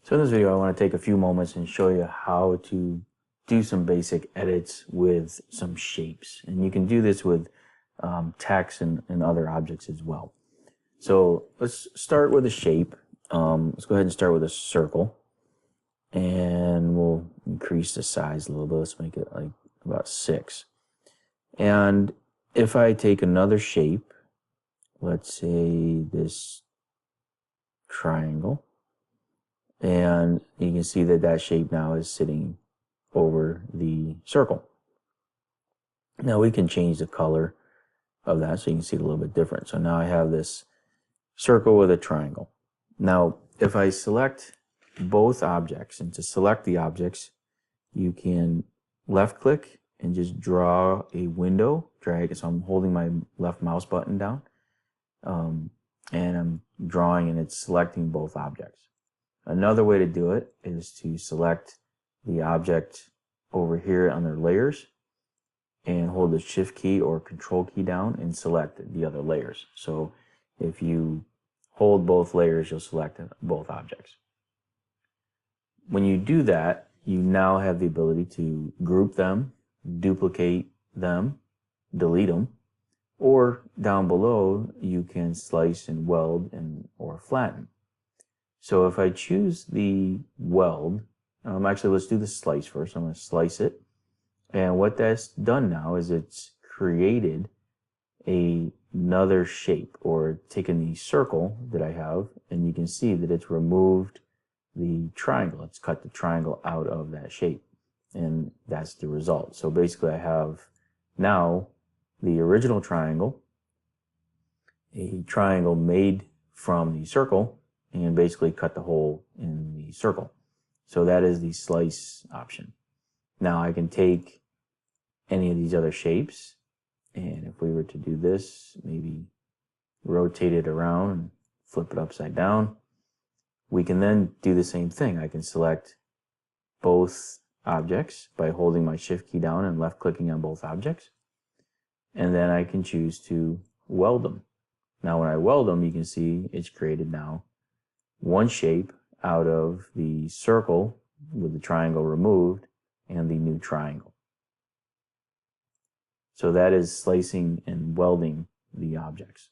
So in this video, I want to take a few moments and show you how to do some basic edits with some shapes. And you can do this with text and other objects as well. So let's start with a shape. Let's go ahead and start with a circle. And we'll increase the size a little bit. Let's make it like about 6. And if I take another shape, let's say this triangle, and you can see that that shape now is sitting over the circle. Now we can change the color of that so you can see it a little bit different. So now I have this circle with a triangle. Now if I select both objects, and to select the objects you can left click and just draw a window, drag it. So I'm holding my left mouse button down and I'm drawing, and it's selecting both objects. Another way to do it is to select the object over here under layers and hold the shift key or control key down and select the other layers. So if you hold both layers, you'll select both objects. When you do that, you now have the ability to group them, duplicate them, delete them, or down below you can slice and weld or flatten. So if I choose the weld, actually let's do the slice first. I'm going to slice it. And what that's done now is it's created another shape, or taken the circle that I have, and you can see that it's removed the triangle. It's cut the triangle out of that shape. And that's the result. So basically I have now the original triangle, a triangle made from the circle, and basically cut the hole in the circle. So that is the slice option. Now I can take any of these other shapes, and if we were to do this, maybe rotate it around and flip it upside down, we can then do the same thing. I can select both objects by holding my shift key down and left clicking on both objects, and then I can choose to weld them. Now when I weld them, you can see it's created now one shape out of the circle with the triangle removed and the new triangle. So that is slicing and welding the objects.